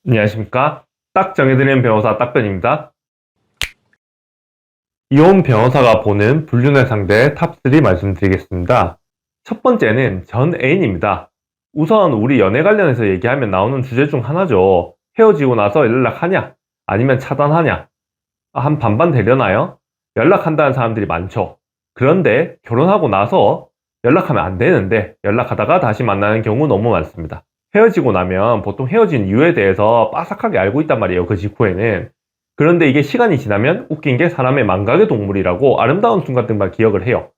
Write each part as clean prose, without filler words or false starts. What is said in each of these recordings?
안녕하십니까? 딱 정해드리는 변호사 딱변입니다. 이혼 변호사가 보는 불륜의 상대 탑3 말씀드리겠습니다. 첫 번째는 전 애인입니다. 우선 우리 연애 관련해서 얘기하면 나오는 주제 중 하나죠. 헤어지고 나서 연락하냐? 아니면 차단하냐? 한 반반 되려나요? 연락한다는 사람들이 많죠. 그런데 결혼하고 나서 연락하면 안 되는데 연락하다가 다시 만나는 경우 너무 많습니다. 헤어지고 나면 보통 헤어진 이유에 대해서 빠삭하게 알고 있단 말이에요. 그 직후에는. 그런데 이게 시간이 지나면 웃긴 게 사람의 망각의 동물이라고 아름다운 순간들만 기억을 해요.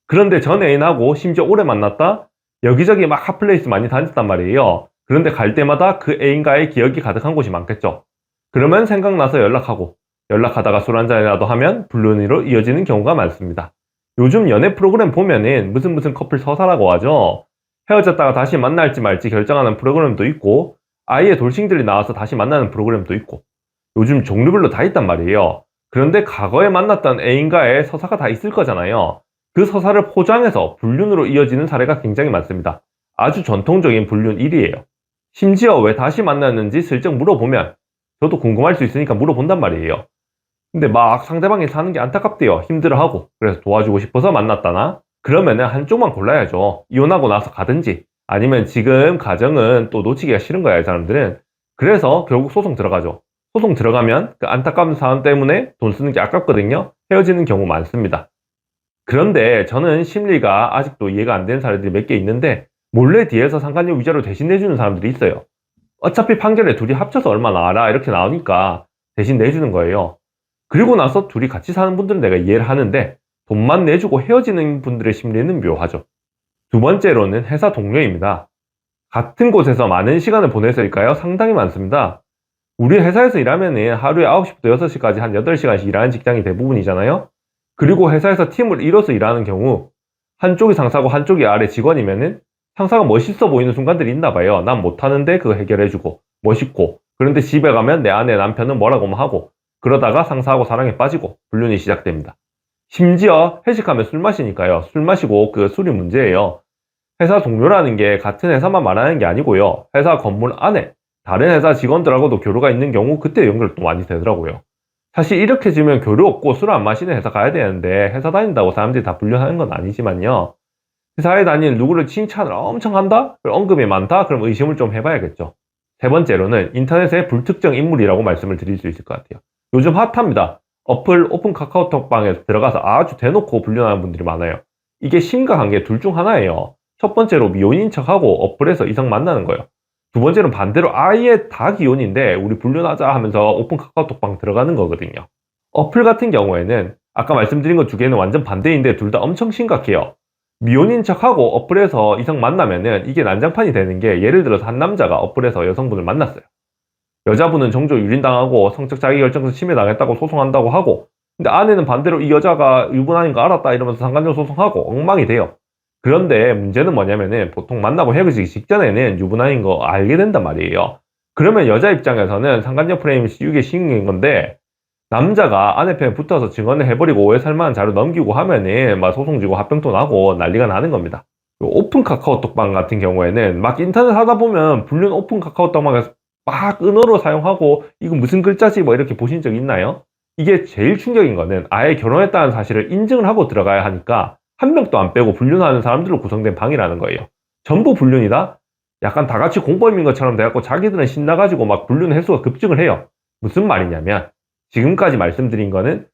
그런데 전 애인하고 심지어 오래 만났다? 여기저기 막 핫플레이스 많이 다녔단 말이에요. 그런데 갈 때마다 그 애인과의 기억이 가득한 곳이 많겠죠. 그러면 생각나서 연락하고 연락하다가 술 한잔이라도 하면 불륜으로 이어지는 경우가 많습니다. 요즘 연애 프로그램 보면은 무슨 커플 서사라고 하죠. 헤어졌다가 다시 만날지 말지 결정하는 프로그램도 있고 아이의 돌싱들이 나와서 다시 만나는 프로그램도 있고 요즘 종류별로 다 있단 말이에요. 그런데 과거에 만났던 애인과의 서사가 다 있을 거잖아요. 그 서사를 포장해서 불륜으로 이어지는 사례가 굉장히 많습니다. 아주 전통적인 불륜 1위예요. 심지어 왜 다시 만났는지 슬쩍 물어보면 저도 궁금할 수 있으니까 물어본단 말이에요. 근데 막 상대방이 사는 게 안타깝대요. 힘들어하고. 그래서 도와주고 싶어서 만났다나? 그러면은 한쪽만 골라야죠. 이혼하고 나서 가든지 아니면 지금 가정은 또 놓치기가 싫은 거야, 이 사람들은. 그래서 결국 소송 들어가죠. 소송 들어가면 그 안타까운 사안 때문에 돈 쓰는 게 아깝거든요. 헤어지는 경우 많습니다. 그런데 저는 심리가 아직도 이해가 안 되는 사례들이 몇 개 있는데 몰래 뒤에서 상간녀 위자료 대신 내주는 사람들이 있어요. 어차피 판결에 둘이 합쳐서 얼마 나와라 이렇게 나오니까 대신 내주는 거예요. 그리고 나서 둘이 같이 사는 분들은 내가 이해를 하는데 돈만 내주고 헤어지는 분들의 심리는 묘하죠. 두 번째로는 회사 동료입니다. 같은 곳에서 많은 시간을 보내서일까요? 상당히 많습니다. 우리 회사에서 일하면은 하루에 9시부터 6시까지 한 8시간씩 일하는 직장이 대부분이잖아요? 그리고 회사에서 팀을 이뤄서 일하는 경우 한쪽이 상사고 한쪽이 아래 직원이면은 상사가 멋있어 보이는 순간들이 있나 봐요. 난 못하는데 그거 해결해주고 멋있고 그런데 집에 가면 내 아내 남편은 뭐라고만 하고 그러다가 상사하고 사랑에 빠지고 불륜이 시작됩니다. 심지어 회식하면 술 마시니까요. 술 마시고 그 술이 문제예요. 회사 동료라는 게 같은 회사만 말하는 게 아니고요. 회사 건물 안에 다른 회사 직원들하고도 교류가 있는 경우 그때 연결도 많이 되더라고요. 사실 이렇게 지면 교류 없고 술 안 마시는 회사 가야 되는데 회사 다닌다고 사람들이 다 불륜하는 건 아니지만요. 회사에 다니는 누구를 칭찬을 엄청 한다? 언급이 많다? 그럼 의심을 좀 해봐야겠죠. 세 번째로는 인터넷의 불특정 인물이라고 말씀을 드릴 수 있을 것 같아요. 요즘 핫합니다. 어플 오픈 카카오톡방에 들어가서 아주 대놓고 불륜하는 분들이 많아요. 이게 심각한 게 둘 중 하나예요. 첫 번째로 미혼인 척하고 어플에서 이성 만나는 거예요. 두 번째는 반대로 아예 다 기혼인데 우리 불륜하자 하면서 오픈 카카오톡방 들어가는 거거든요. 어플 같은 경우에는 아까 말씀드린 것 두 개는 완전 반대인데 둘 다 엄청 심각해요. 미혼인 척하고 어플에서 이성 만나면은 이게 난장판이 되는 게 예를 들어서 한 남자가 어플에서 여성분을 만났어요. 여자분은 정조 유린당하고 성적 자기결정서 침해당했다고 소송한다고 하고 근데 아내는 반대로 이 여자가 유부남인 거 알았다 이러면서 상간녀 소송하고 엉망이 돼요. 그런데 문제는 뭐냐면은 보통 만나고 헤어지기 직전에는 유부남인 거 알게 된단 말이에요. 그러면 여자 입장에서는 상간녀 프레임 씌우기 쉬운 건데 남자가 아내 편에 붙어서 증언을 해버리고 오해 살만한 자료 넘기고 하면은 막 소송 지고 합병도 나고 난리가 나는 겁니다. 오픈 카카오톡방 같은 경우에는 막 인터넷 하다 보면 불륜 오픈 카카오톡방에서 막 은어로 사용하고 이거 무슨 글자지 뭐 이렇게 보신 적 있나요? 이게 제일 충격인 거는 아예 결혼했다는 사실을 인증을 하고 들어가야 하니까 한 명도 안 빼고 불륜하는 사람들로 구성된 방이라는 거예요. 전부 불륜이다? 약간 다 같이 공범인 것처럼 돼갖고 자기들은 신나가지고 막 불륜 횟수가 급증을 해요. 무슨 말이냐면 지금까지 말씀드린 거는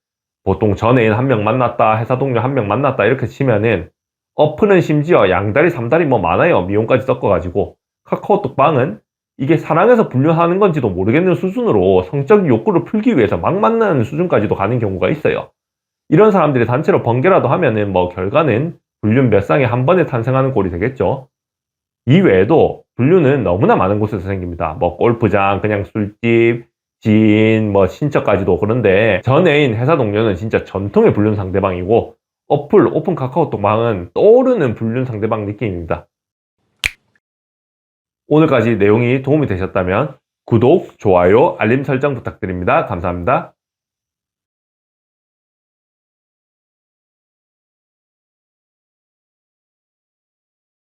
보통 전애인 한 명 만났다, 회사 동료 한 명 만났다 이렇게 치면은 어플은 심지어 양다리, 삼다리 뭐 많아요. 미용까지 섞어가지고 카카오톡방은 이게 사랑해서 불륜하는 건지도 모르겠는 수준으로 성적 욕구를 풀기 위해서 막 만나는 수준까지도 가는 경우가 있어요. 이런 사람들이 단체로 번개라도 하면은 뭐 결과는 불륜 몇 쌍에 한 번에 탄생하는 꼴이 되겠죠. 이 외에도 불륜은 너무나 많은 곳에서 생깁니다. 뭐 골프장, 그냥 술집, 지인, 뭐 친척까지도. 그런데 전 애인 회사 동료는 진짜 전통의 불륜 상대방이고 어플 오픈 카카오톡방은 떠오르는 불륜 상대방 느낌입니다. 오늘까지 내용이 도움이 되셨다면 구독, 좋아요, 알림 설정 부탁드립니다. 감사합니다.